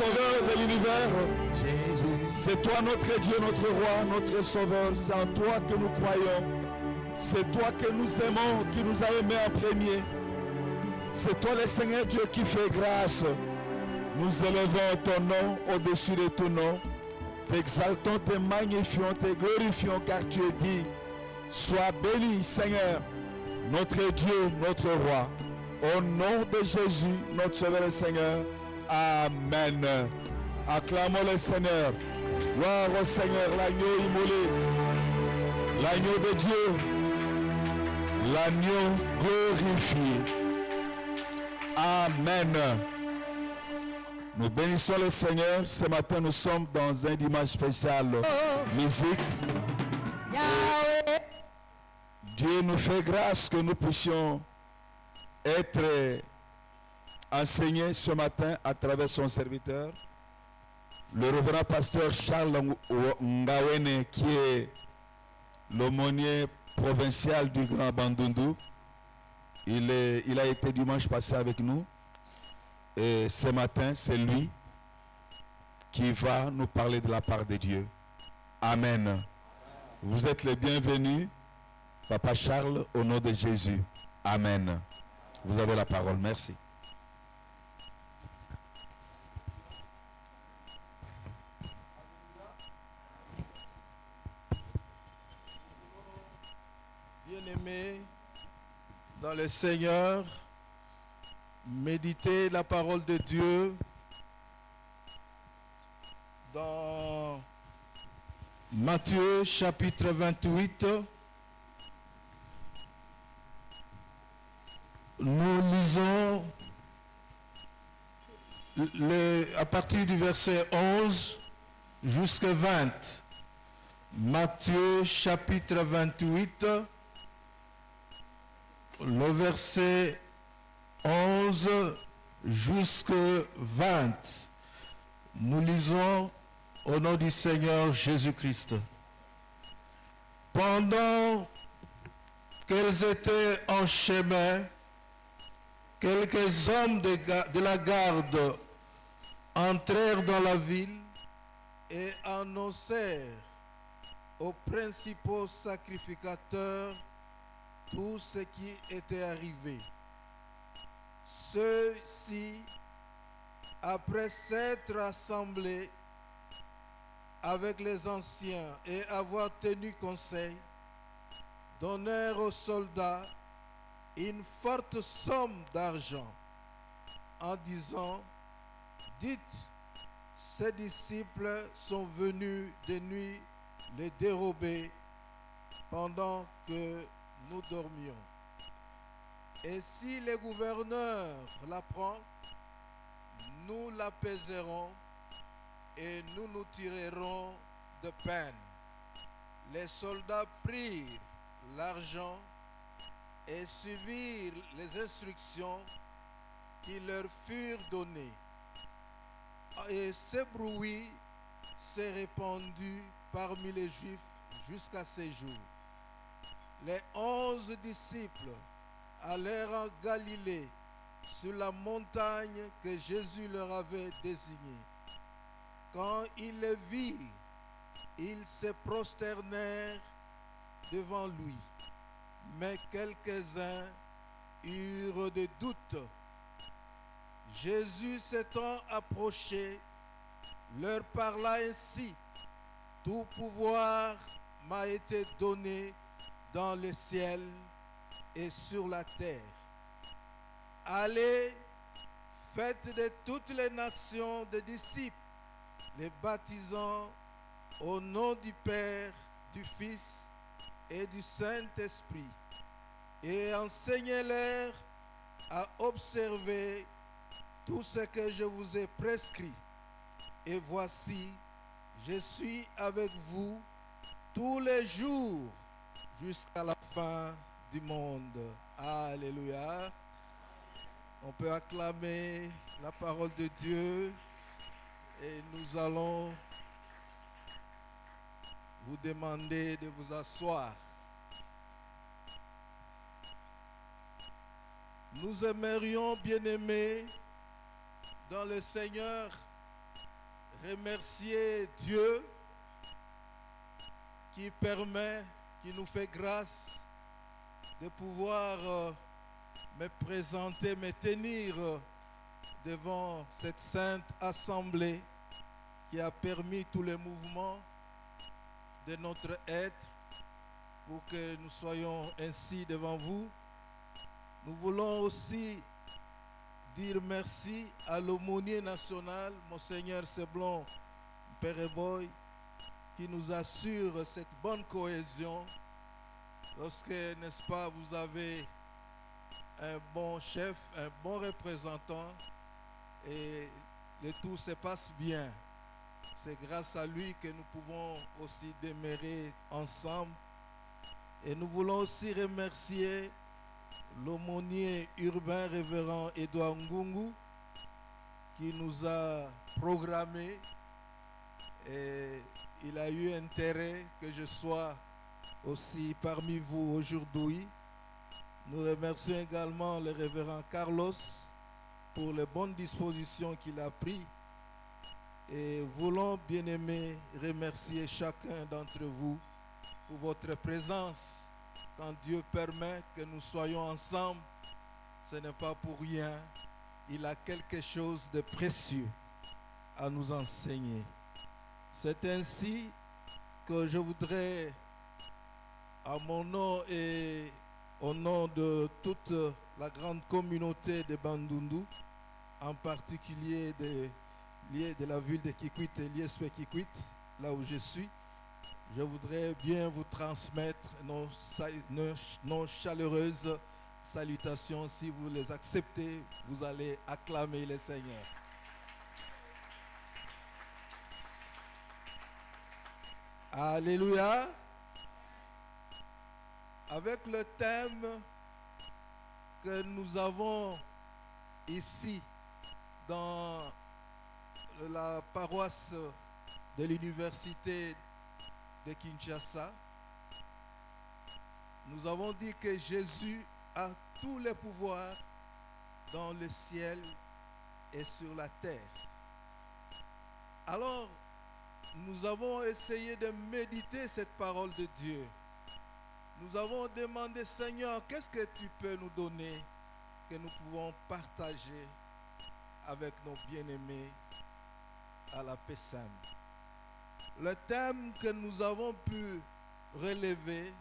sauveur de l'univers. Jésus. C'est toi notre Dieu, notre roi, notre sauveur. C'est en toi que nous croyons. C'est toi que nous aimons, qui nous a aimés en premier. C'est toi le Seigneur Dieu qui fait grâce. Nous élevons ton nom au-dessus de tout nom. T'exaltons, te magnifions, te glorifions car tu es digne. Sois béni Seigneur, notre Dieu, notre roi. Au nom de Jésus, notre Sauveur et Seigneur. Amen. Acclamons le Seigneur. Gloire au Seigneur, l'agneau immolé. L'agneau de Dieu. L'agneau glorifié. Amen. Nous bénissons le Seigneur. Ce matin, nous sommes dans un dimanche spécial musique. Dieu nous fait grâce que nous puissions être enseignés ce matin à travers son serviteur, le révérend pasteur Charles Ngawene, qui est l'aumônier provincial du Grand Bandundu. Il a été dimanche passé avec nous. Et ce matin, c'est lui qui va nous parler de la part de Dieu. Amen. Vous êtes les bienvenus, Papa Charles, au nom de Jésus. Amen. Vous avez la parole. Merci. Bien-aimés dans le Seigneur, méditez la parole de Dieu dans Matthieu chapitre 28. Nous lisons à partir du verset 11 jusqu'à 20. Matthieu chapitre 28, le verset 11 jusqu'à 20. Nous lisons au nom du Seigneur Jésus-Christ. Pendant qu'elles étaient en chemin, quelques hommes de la garde entrèrent dans la ville et annoncèrent aux principaux sacrificateurs tout ce qui était arrivé. Ceux-ci, après s'être rassemblés avec les anciens et avoir tenu conseil, donnèrent aux soldats une forte somme d'argent en disant: dites, ces disciples sont venus de nuit les dérober pendant que nous dormions. Et si le gouverneur l'apprend, nous l'apaiserons et nous nous tirerons de peine. Les soldats prirent l'argent et suivirent les instructions qui leur furent données. Et ce bruit s'est répandu parmi les Juifs jusqu'à ces jours. Les 11 disciples allèrent en Galilée, sur la montagne que Jésus leur avait désignée. Quand ils le virent, ils se prosternèrent devant lui. Mais quelques-uns eurent des doutes. Jésus s'étant approché, leur parla ainsi: tout pouvoir m'a été donné dans le ciel et sur la terre. Allez, faites de toutes les nations des disciples, les baptisant au nom du Père, du Fils et du Saint-Esprit, et enseignez-leur à observer tout ce que je vous ai prescrit. Et voici, je suis avec vous tous les jours jusqu'à la fin du monde. Alléluia. On peut acclamer la parole de Dieu et nous allons vous demander de vous asseoir. Nous aimerions, bien-aimés dans le Seigneur, remercier Dieu qui permet, qui nous fait grâce de pouvoir me présenter, me tenir devant cette sainte assemblée qui a permis tous les mouvements de notre être pour que nous soyons ainsi devant vous. Nous voulons aussi dire merci à l'aumônier national, Monseigneur Seblon Péreboy, qui nous assure cette bonne cohésion lorsque, n'est-ce pas, vous avez un bon chef, un bon représentant et le tout se passe bien. C'est grâce à lui que nous pouvons aussi demeurer ensemble. Et nous voulons aussi remercier l'aumônier urbain révérend Edouard Ngungu qui nous a programmé et il a eu intérêt que je sois aussi parmi vous aujourd'hui. Nous remercions également le révérend Carlos pour les bonnes dispositions qu'il a prises et voulons bien aimé remercier chacun d'entre vous pour votre présence. Quand Dieu permet que nous soyons ensemble, ce n'est pas pour rien. Il a quelque chose de précieux à nous enseigner. C'est ainsi que je voudrais, à mon nom et au nom de toute la grande communauté de Bandundu, en particulier de la ville de Kikwit et l'ISP Kikwit, là où je suis, je voudrais bien vous transmettre nos chaleureuses salutations. Si vous les acceptez, vous allez acclamer le Seigneur. Alléluia. Avec le thème que nous avons ici dans la paroisse de l'université de Kinshasa, nous avons dit que Jésus a tous les pouvoirs dans le ciel et sur la terre. Alors, nous avons essayé de méditer cette parole de Dieu. Nous avons demandé, Seigneur, qu'est-ce que tu peux nous donner que nous pouvons partager avec nos bien-aimés à la paix sainte. Le thème que nous avons pu relever,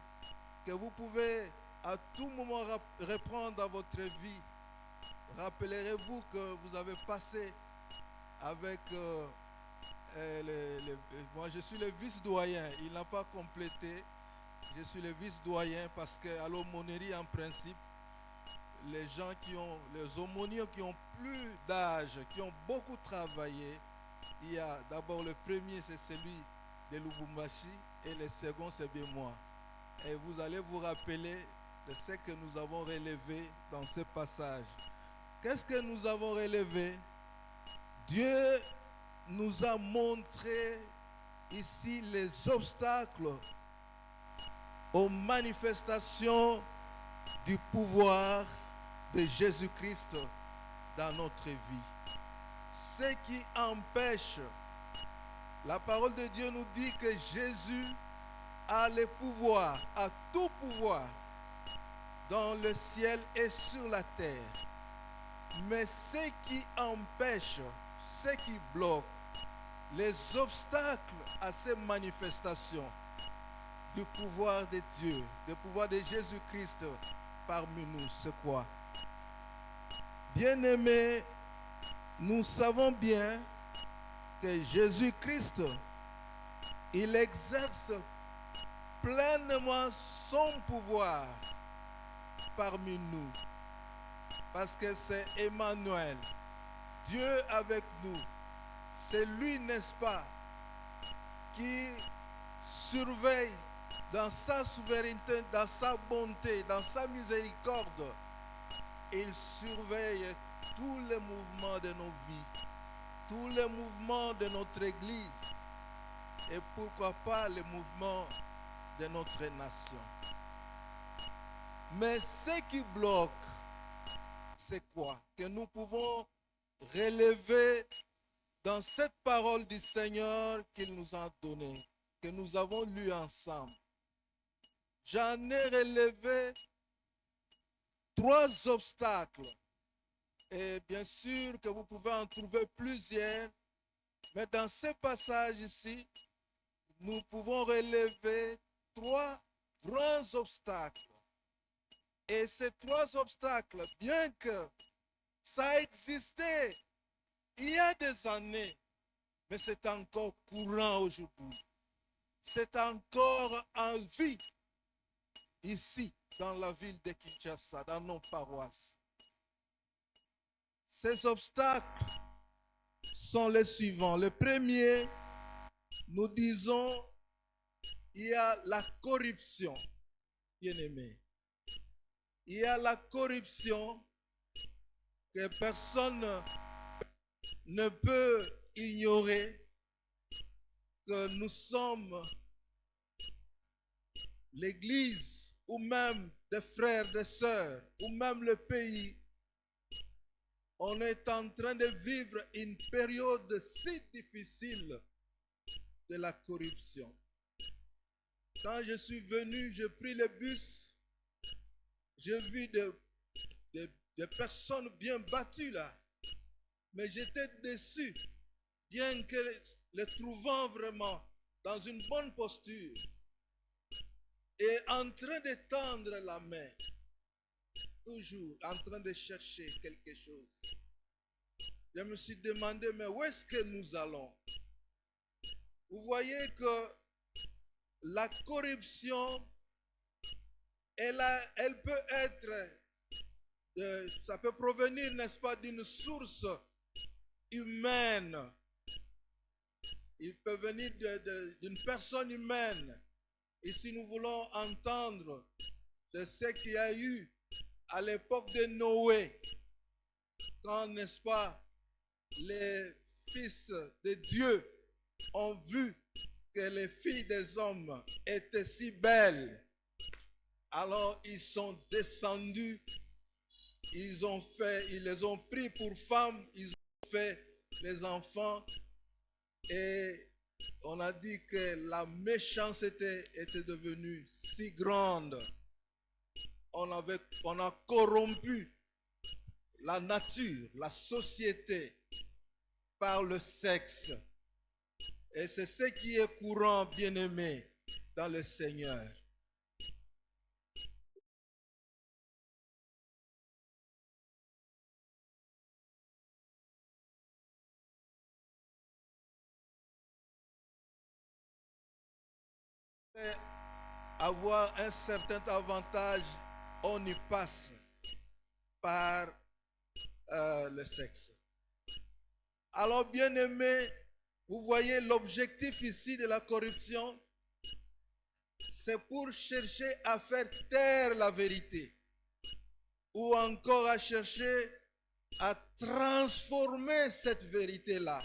que vous pouvez à tout moment reprendre dans votre vie. Rappellerez-vous que vous avez passé avec... moi je suis le vice-doyen, il n'a pas complété. Je suis le vice-doyen parce qu'à l'aumônerie en principe, les gens qui ont, les aumôniers qui ont plus d'âge, qui ont beaucoup travaillé, il y a d'abord le premier, c'est celui de Lubumbashi et le second, c'est bien moi. Et vous allez vous rappeler de ce que nous avons relevé dans ce passage. Qu'est-ce que nous avons relevé? Dieu nous a montré ici les obstacles aux manifestations du pouvoir de Jésus-Christ dans notre vie. Ce qui empêche, la parole de Dieu nous dit que Jésus a le pouvoir, a tout pouvoir dans le ciel et sur la terre. Mais ce qui empêche, ce qui bloque, les obstacles à ces manifestations du pouvoir de Dieu, du pouvoir de Jésus-Christ parmi nous, c'est quoi? Bien-aimés, nous savons bien que Jésus-Christ, il exerce pleinement son pouvoir parmi nous. Parce que c'est Emmanuel, Dieu avec nous. C'est lui, n'est-ce pas, qui surveille dans sa souveraineté, dans sa bonté, dans sa miséricorde. Il surveille tous les mouvements de nos vies, tous les mouvements de notre Église et pourquoi pas les mouvements de notre nation. Mais ce qui bloque, c'est quoi? Que nous pouvons relever dans cette parole du Seigneur qu'il nous a donnée, que nous avons lue ensemble, j'en ai relevé 3 obstacles. Et bien sûr que vous pouvez en trouver plusieurs, mais dans ce passage ici, nous pouvons relever 3 grands obstacles. Et ces 3 obstacles, bien que ça existait il y a des années, mais c'est encore courant aujourd'hui. C'est encore en vie ici, dans la ville de Kinshasa, dans nos paroisses. Ces obstacles sont les suivants. Le premier, nous disons, il y a la corruption, bien-aimé. Il y a la corruption que personne ne peut ignorer, que nous sommes l'Église, ou même des frères, des sœurs, ou même le pays. On est en train de vivre une période si difficile de la corruption. Quand je suis venu, j'ai pris le bus, j'ai vu des personnes bien battues là. Mais j'étais déçu, bien que les trouvant vraiment dans une bonne posture et en train de tendre la main, toujours en train de chercher quelque chose. Je me suis demandé, mais où est-ce que nous allons? Vous voyez que la corruption, elle peut être, ça peut provenir, n'est-ce pas, d'une source humaine. Il peut venir d'une personne humaine. Et si nous voulons entendre de ce qu'il y a eu à l'époque de Noé, quand, n'est-ce pas, les fils de Dieu ont vu que les filles des hommes étaient si belles, alors ils sont descendus, ils les ont pris pour femmes, ils ont fait les enfants, et on a dit que la méchanceté était devenue si grande. On a corrompu la nature, la société par le sexe. Et c'est ce qui est courant, bien-aimé, dans le Seigneur. Avoir un certain avantage, on y passe par le sexe. Alors, bien-aimé, vous voyez l'objectif ici de la corruption, c'est pour chercher à faire taire la vérité, ou encore à chercher à transformer cette vérité-là.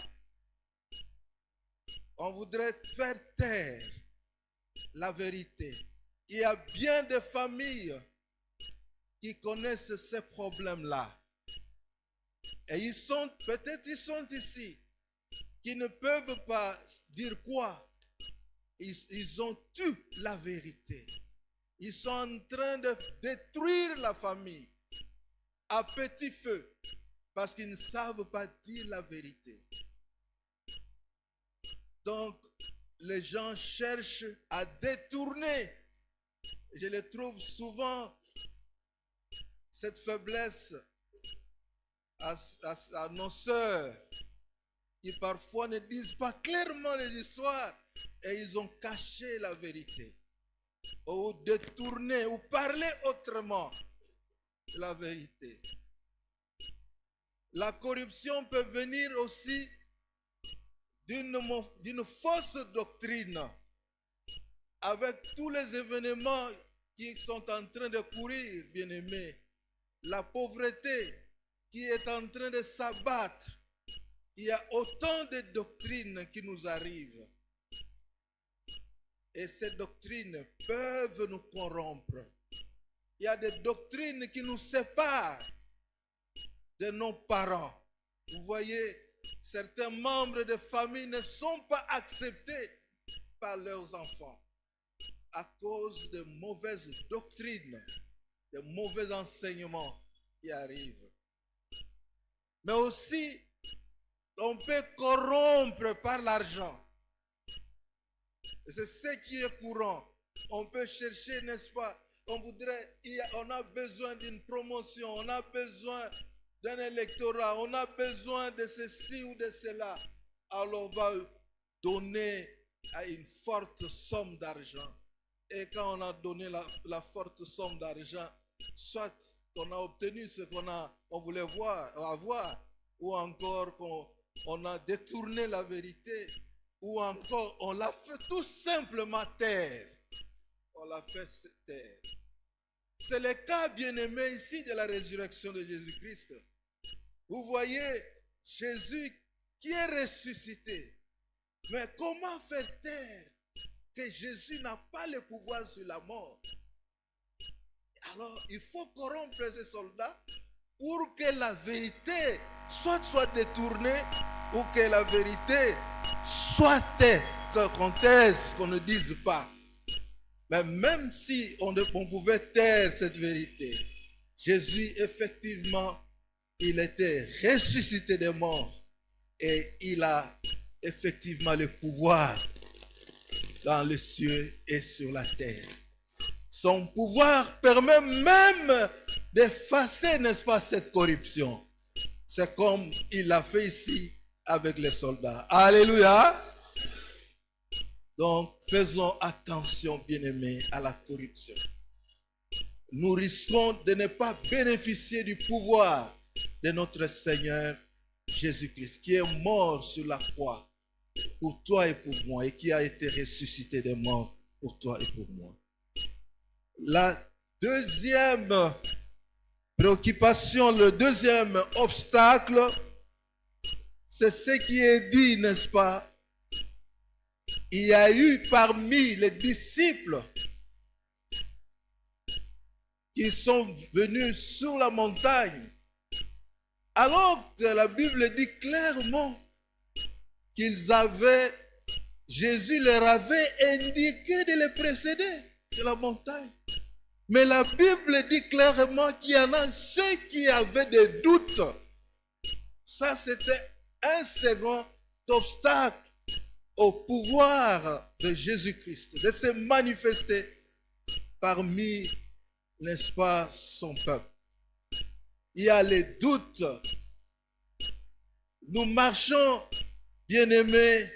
On voudrait faire taire la vérité. Il y a bien de familles qui connaissent ces problèmes-là. Et peut-être ils sont ici, qui ne peuvent pas dire quoi. Ils ont eu la vérité. Ils sont en train de détruire la famille à petit feu parce qu'ils ne savent pas dire la vérité. Donc, les gens cherchent à détourner. Je les trouve souvent, cette faiblesse à nos sœurs qui parfois ne disent pas clairement les histoires et ils ont caché la vérité ou détourné ou parlé autrement de la vérité. La corruption peut venir aussi d'une fausse doctrine avec tous les événements qui sont en train de courir, bien-aimés. La pauvreté qui est en train de s'abattre. Il y a autant de doctrines qui nous arrivent. Et ces doctrines peuvent nous corrompre. Il y a des doctrines qui nous séparent de nos parents. Vous voyez, certains membres de famille ne sont pas acceptés par leurs enfants à cause de mauvaises doctrines, de mauvais enseignements qui arrivent. Mais aussi, on peut corrompre par l'argent. Et c'est ce qui est courant. On peut chercher, n'est-ce pas? On a besoin d'une promotion, on a besoin d'un électorat, on a besoin de ceci ou de cela. Alors on va donner une forte somme d'argent. Et quand on a donné la forte somme d'argent, soit qu'on a obtenu ce qu'on voulait avoir, ou encore qu'on a détourné la vérité, ou encore on l'a fait tout simplement taire. On l'a fait taire. C'est le cas, bien-aimé, ici de la résurrection de Jésus-Christ. Vous voyez Jésus qui est ressuscité. Mais comment faire taire que Jésus n'a pas le pouvoir sur la mort? Alors, il faut corrompre ces soldats pour que la vérité soit détournée ou que la vérité soit taite, qu'on taise, qu'on ne dise pas. Mais même si on pouvait taire cette vérité, Jésus, effectivement, il était ressuscité des morts et il a effectivement le pouvoir dans les cieux et sur la terre. Son pouvoir permet même d'effacer, n'est-ce pas, cette corruption. C'est comme il l'a fait ici avec les soldats. Alléluia. Donc, faisons attention, bien-aimés, à la corruption. Nous risquons de ne pas bénéficier du pouvoir de notre Seigneur Jésus-Christ, qui est mort sur la croix pour toi et pour moi, et qui a été ressuscité des morts pour toi et pour moi. La deuxième préoccupation, le deuxième obstacle, c'est ce qui est dit, n'est-ce pas? Il y a eu parmi les disciples qui sont venus sur la montagne, alors que la Bible dit clairement Jésus leur avait indiqué de les précéder de la montagne. Mais la Bible dit clairement qu'il y en a ceux qui avaient des doutes. Ça, c'était un second obstacle au pouvoir de Jésus-Christ, de se manifester parmi, n'est-ce pas, son peuple. Il y a les doutes. Nous marchons, bien-aimés,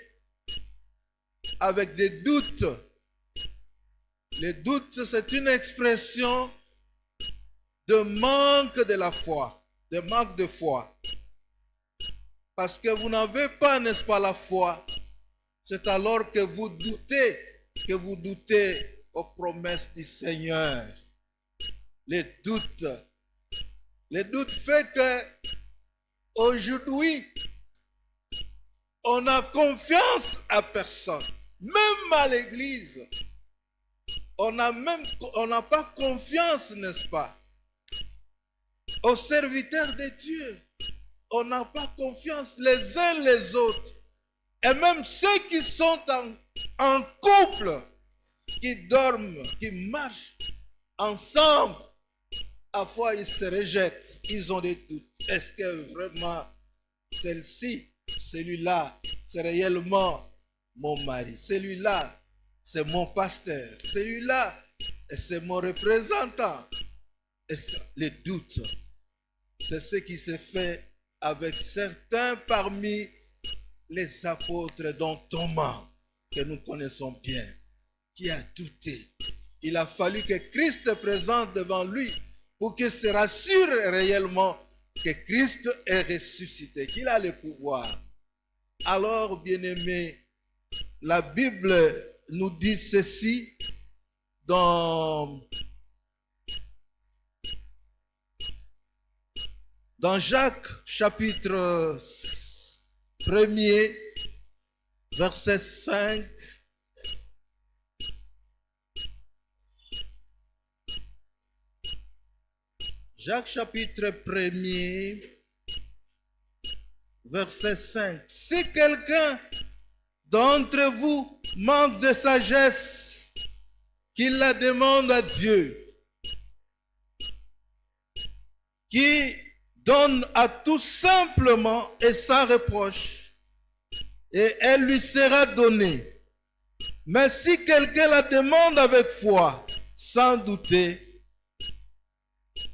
avec des doutes. Les doutes, c'est une expression de manque de la foi, de manque de foi. Parce que vous n'avez pas, n'est-ce pas, la foi. C'est alors que vous doutez aux promesses du Seigneur. Les doutes fait que aujourd'hui, on a confiance à personne, même à l'église. On n'a pas confiance, n'est-ce pas, aux serviteurs de Dieu. On n'a pas confiance les uns les autres. Et même ceux qui sont en couple, qui dorment, qui marchent ensemble, à fois ils se rejettent, ils ont des doutes. Est-ce que vraiment celui-là, c'est réellement mon mari? Celui-là, c'est mon pasteur. Celui-là, c'est mon représentant. Et les doutes, c'est ce qui s'est fait avec certains parmi les apôtres, dont Thomas, que nous connaissons bien, qui a douté. Il a fallu que Christ se présente devant lui pour qu'il se rassure réellement que Christ est ressuscité, qu'il a le pouvoir. Alors, bien-aimés, la Bible nous dit ceci dans Jacques chapitre 1er, verset 5. Jacques chapitre 1er, verset 5. Si quelqu'un d'entre vous manque de sagesse, qu'il la demande à Dieu, qui donne à tout simplement et sans reproche, et elle lui sera donnée. Mais si quelqu'un la demande avec foi, sans douter,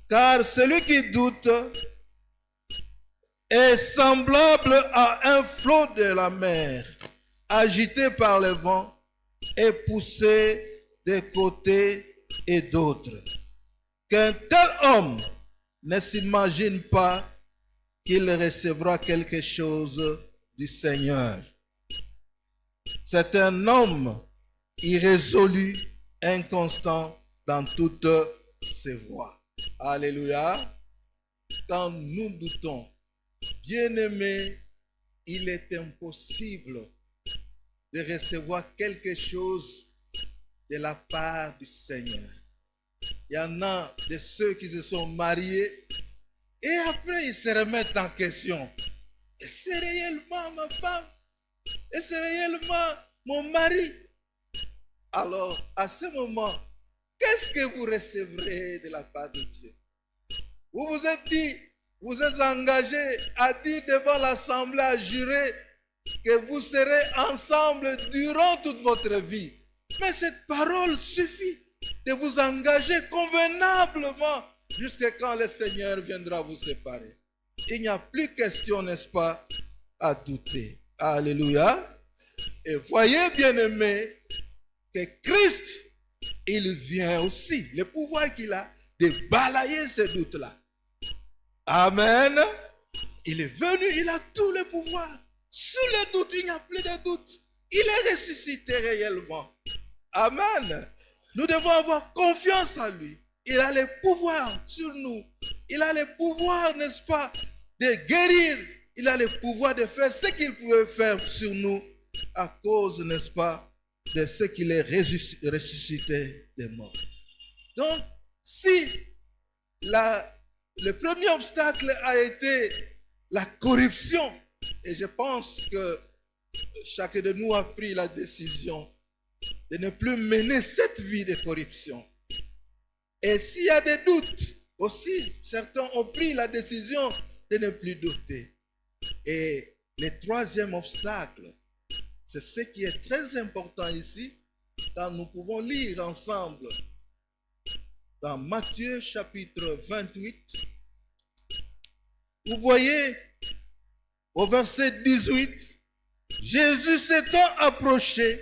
car celui qui doute est semblable à un flot de la mer, agité par le vent et poussé de côté et d'autre. Qu'un tel homme ne s'imagine pas qu'il recevra quelque chose du Seigneur. C'est un homme irrésolu, inconstant dans toutes ses voies. Alléluia. Quand nous doutons, bien-aimés, il est impossible de recevoir quelque chose de la part du Seigneur. Il y en a de ceux qui se sont mariés et après ils se remettent en question. Est-ce réellement ma femme? Est-ce réellement mon mari? Alors, à ce moment, qu'est-ce que vous recevrez de la part de Dieu? Vous vous êtes dit, vous êtes engagé à dire devant l'assemblée, à jurer que vous serez ensemble durant toute votre vie. Mais cette parole suffit de vous engager convenablement jusqu'à quand le Seigneur viendra vous séparer. Il n'y a plus question, n'est-ce pas, à douter. Alléluia. Et voyez, bien-aimés, que Christ, il vient aussi, le pouvoir qu'il a, de balayer ces doutes-là. Amen. Il est venu, il a tout le pouvoir. Sur le doute, il n'y a plus de doute. Il est ressuscité réellement. Amen. Nous devons avoir confiance en lui. Il a le pouvoir sur nous. Il a le pouvoir, n'est-ce pas, de guérir. Il a le pouvoir de faire ce qu'il pouvait faire sur nous à cause, n'est-ce pas, de ce qu'il est ressuscité des morts. Donc, si le premier obstacle a été la corruption, et je pense que chacun de nous a pris la décision de ne plus mener cette vie de corruption. Et s'il y a des doutes, aussi, certains ont pris la décision de ne plus douter. Et le troisième obstacle, c'est ce qui est très important ici, quand nous pouvons lire ensemble dans Matthieu chapitre 28. Vous voyez, au verset 18, Jésus s'étant approché,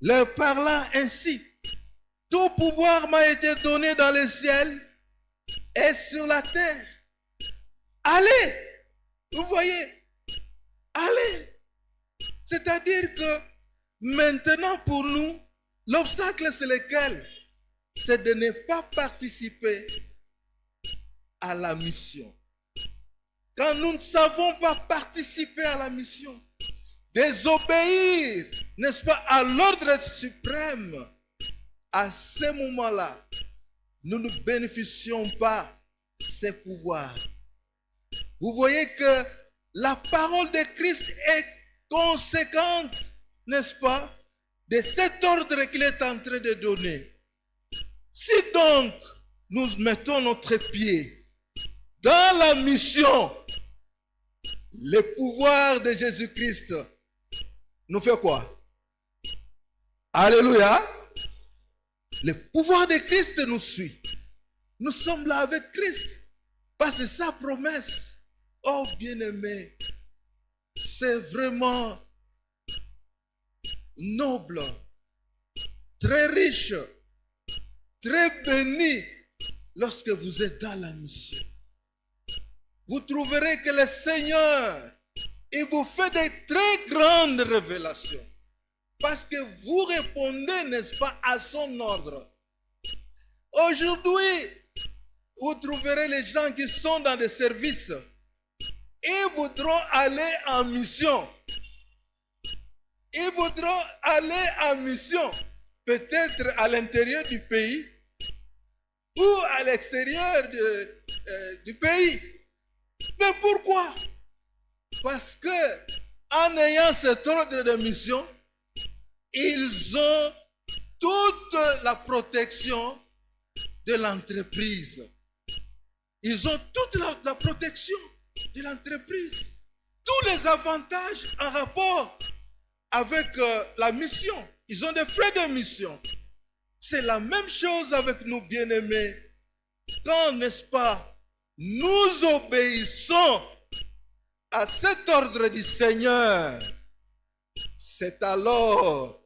leur parla ainsi: tout pouvoir m'a été donné dans le ciel et sur la terre. Allez, vous voyez, allez. C'est-à-dire que maintenant pour nous, l'obstacle c'est lequel? C'est de ne pas participer à la mission. Quand nous ne savons pas participer à la mission, désobéir, n'est-ce pas, à l'ordre suprême, à ce moment-là, nous ne bénéficions pas de ces pouvoirs. Vous voyez que la parole de Christ est conséquente, n'est-ce pas, de cet ordre qu'il est en train de donner. Si donc nous mettons notre pied dans la mission, le pouvoir de Jésus-Christ nous fait quoi? Alléluia. Le pouvoir de Christ nous suit. Nous sommes là avec Christ. Parce que sa promesse, oh bien-aimé, c'est vraiment noble, très riche, très béni lorsque vous êtes dans la mission. Vous trouverez que le Seigneur, il vous fait de très grandes révélations. Parce que vous répondez, n'est-ce pas, à son ordre. Aujourd'hui, vous trouverez les gens qui sont dans des services. Ils voudront aller en mission. Ils voudront aller en mission, peut-être à l'intérieur du pays ou à l'extérieur du pays. Mais pourquoi? Parce que en ayant cet ordre de mission, ils ont toute la protection de l'entreprise. Ils ont toute la protection de l'entreprise. Tous les avantages en rapport avec la mission. Ils ont des frais de mission. C'est la même chose avec nous, bien-aimés. Quand, n'est-ce pas, nous obéissons à cet ordre du Seigneur, c'est alors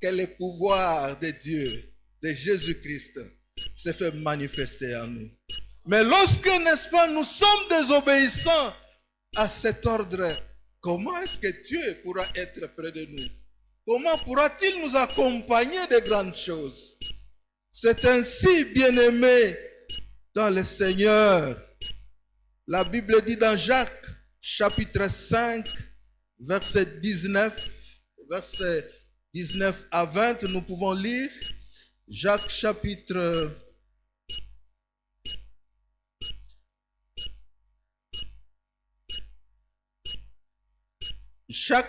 que le pouvoir de Dieu, de Jésus-Christ, se fait manifester en nous. Mais lorsque, n'est-ce pas, nous sommes désobéissants à cet ordre, comment est-ce que Dieu pourra être près de nous? Comment pourra-t-il nous accompagner de grandes choses? C'est ainsi, bien-aimés, dans le Seigneur. La Bible dit dans Jacques, chapitre 5, verset 19 à 20, nous pouvons lire. Jacques chapitre 5,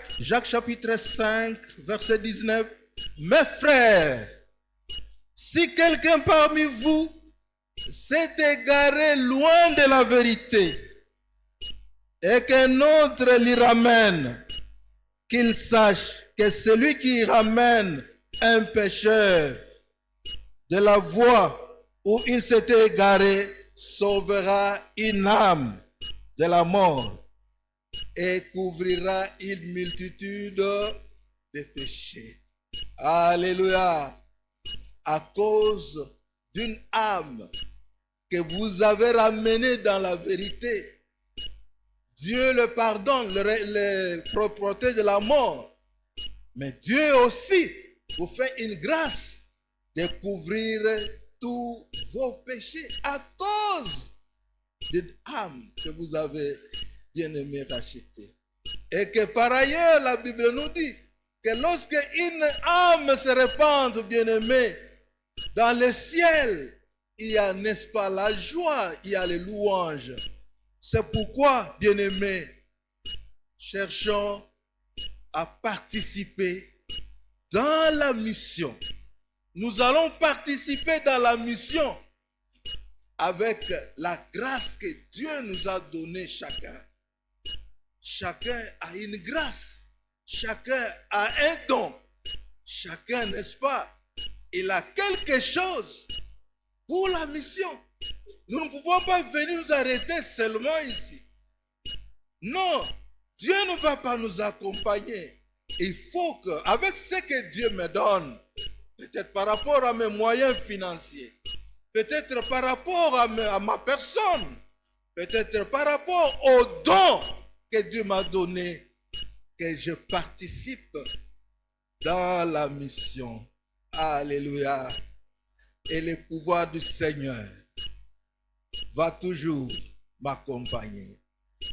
verset 19. Mes frères, si quelqu'un parmi vous s'est égaré loin de la vérité et qu'un autre l'y ramène, qu'il sache que celui qui ramène un pécheur de la voie où il s'était égaré sauvera une âme de la mort et couvrira une multitude de péchés. Alléluia. À cause d'une âme que vous avez ramenée dans la vérité, Dieu le pardonne, le protège de la mort. Mais Dieu aussi vous fait une grâce de couvrir tous vos péchés à cause d'une âme que vous avez bien aimé racheter. Et que par ailleurs, la Bible nous dit que lorsque une âme se répand, bien aimé, dans le ciel, il y a, n'est-ce pas, la joie, il y a les louanges. C'est pourquoi, bien aimé, cherchons à participer dans la mission. Nous allons participer dans la mission avec la grâce que Dieu nous a donnée chacun. Chacun a une grâce, chacun a un don, chacun, n'est-ce pas, il a quelque chose pour la mission. Nous ne pouvons pas venir nous arrêter seulement ici. Non, Dieu ne va pas nous accompagner. Il faut que, avec ce que Dieu me donne, peut-être par rapport à mes moyens financiers, peut-être par rapport à ma personne, peut-être par rapport aux dons que Dieu m'a donné, que je participe dans la mission. Alléluia. Et le pouvoir du Seigneur va toujours m'accompagner.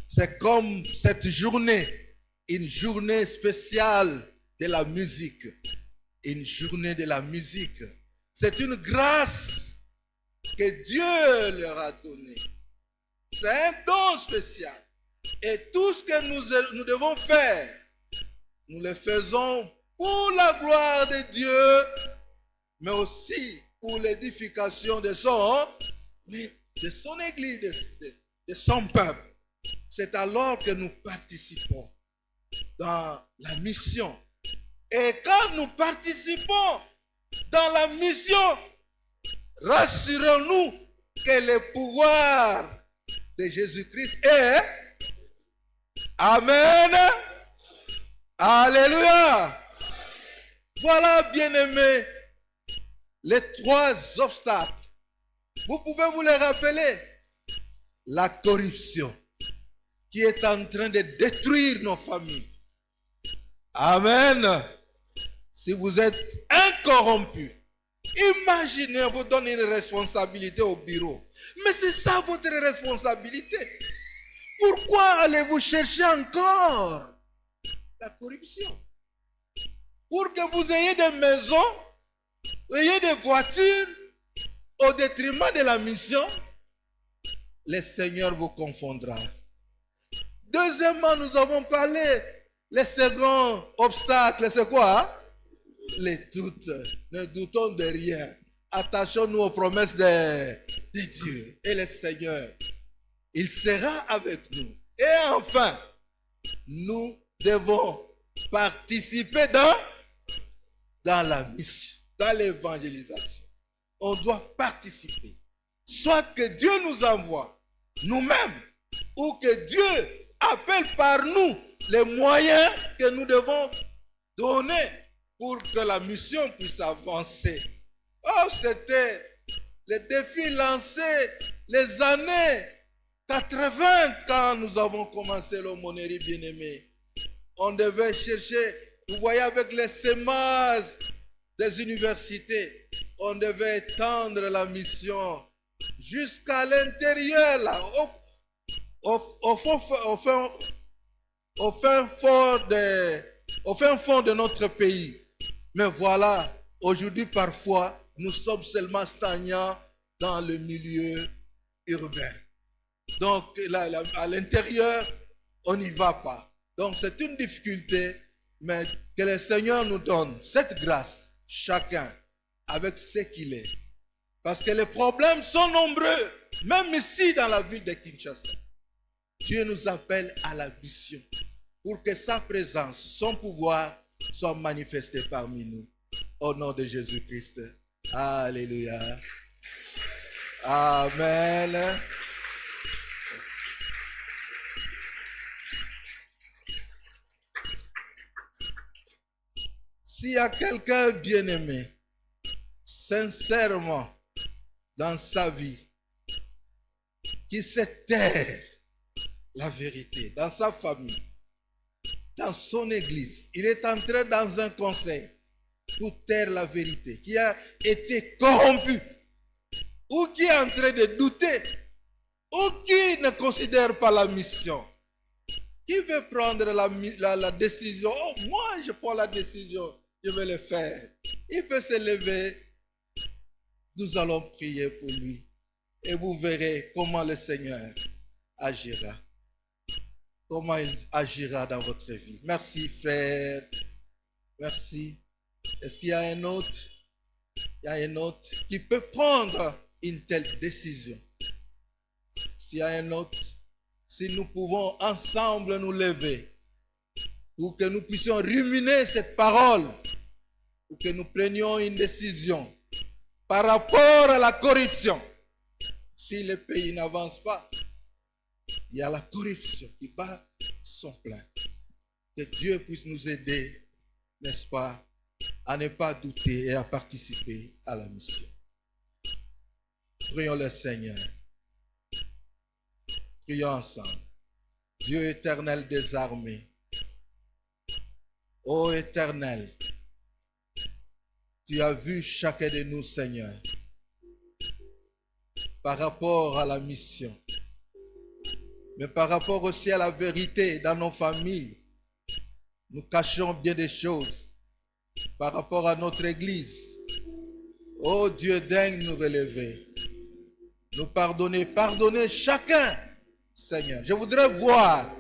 C'est comme cette journée, une journée spéciale de la musique. Une journée de la musique. C'est une grâce que Dieu leur a donnée. C'est un don spécial. Et tout ce que nous devons faire, nous le faisons pour la gloire de Dieu, mais aussi pour l'édification de son Église, de son peuple. C'est alors que nous participons dans la mission. Et quand nous participons dans la mission, rassurons-nous que le pouvoir de Jésus-Christ est... Amen. Alléluia. Voilà, bien-aimés, les 3 obstacles. Vous pouvez vous les rappeler. La corruption qui est en train de détruire nos familles. Amen. Si vous êtes incorrompu, imaginez, on vous donne une responsabilité au bureau. Mais c'est ça votre responsabilité. Pourquoi allez-vous chercher encore la corruption? Pour que vous ayez des maisons, ayez des voitures, au détriment de la mission, le Seigneur vous confondra. Deuxièmement, nous avons parlé, les seconds obstacles, c'est quoi? Les doutes. Ne doutons de rien. Attachons-nous aux promesses de Dieu et le Seigneur. Il sera avec nous. Et enfin, nous devons participer dans la mission, dans l'évangélisation. On doit participer. Soit que Dieu nous envoie nous-mêmes, ou que Dieu appelle par nous les moyens que nous devons donner pour que la mission puisse avancer. Oh, c'était le défi lancé les années 80 quand nous avons commencé l'aumônerie bien-aimée. On devait chercher, vous voyez, avec les semences des universités, on devait étendre la mission jusqu'à l'intérieur, là, au fin fond de notre pays. Mais voilà, aujourd'hui, parfois, nous sommes seulement stagnants dans le milieu urbain. Donc, à l'intérieur, on n'y va pas. Donc, c'est une difficulté, mais que le Seigneur nous donne cette grâce, chacun, avec ce qu'il est. Parce que les problèmes sont nombreux, même ici dans la ville de Kinshasa. Dieu nous appelle à la mission pour que sa présence, son pouvoir soient manifestés parmi nous. Au nom de Jésus-Christ. Alléluia. Amen. S'il y a quelqu'un bien-aimé, sincèrement, dans sa vie, qui sait taire la vérité, dans sa famille, dans son église, il est entré dans un conseil pour taire la vérité, qui a été corrompu, ou qui est en train de douter, ou qui ne considère pas la mission, qui veut prendre la décision. Oh, moi je prends la décision, je vais le faire. Il peut se lever, nous allons prier pour lui, et vous verrez comment le Seigneur agira. Comment il agira dans votre vie. Merci frère, merci. Est-ce qu'il y a un autre? Il y a un autre qui peut prendre une telle décision. S'il y a un autre, si nous pouvons ensemble nous lever pour que nous puissions ruminer cette parole, pour que nous prenions une décision par rapport à la corruption. Si le pays n'avance pas, il y a la corruption qui bat son plein. Que Dieu puisse nous aider, n'est-ce pas, à ne pas douter et à participer à la mission. Prions le Seigneur. Prions ensemble. Dieu éternel des armées, ô Éternel, tu as vu chacun de nous, Seigneur, par rapport à la mission, mais par rapport aussi à la vérité dans nos familles. Nous cachons bien des choses par rapport à notre Église. Oh Dieu, daigne nous relever, nous pardonner, pardonner chacun, Seigneur. Je voudrais voir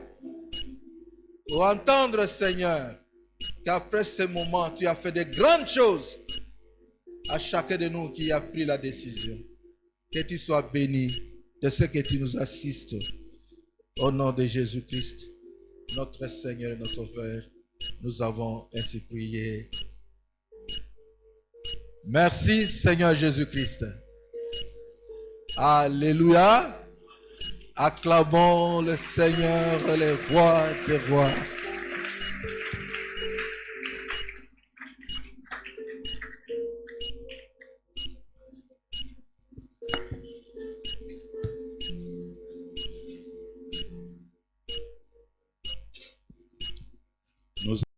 ou entendre, Seigneur, qu'après ce moment, tu as fait de grandes choses à chacun de nous qui a pris la décision. Que tu sois béni de ce que tu nous assistes. Au nom de Jésus-Christ, notre Seigneur et notre Frère, nous avons ainsi prié. Merci Seigneur Jésus-Christ. Alléluia. Acclamons le Seigneur, le roi des rois.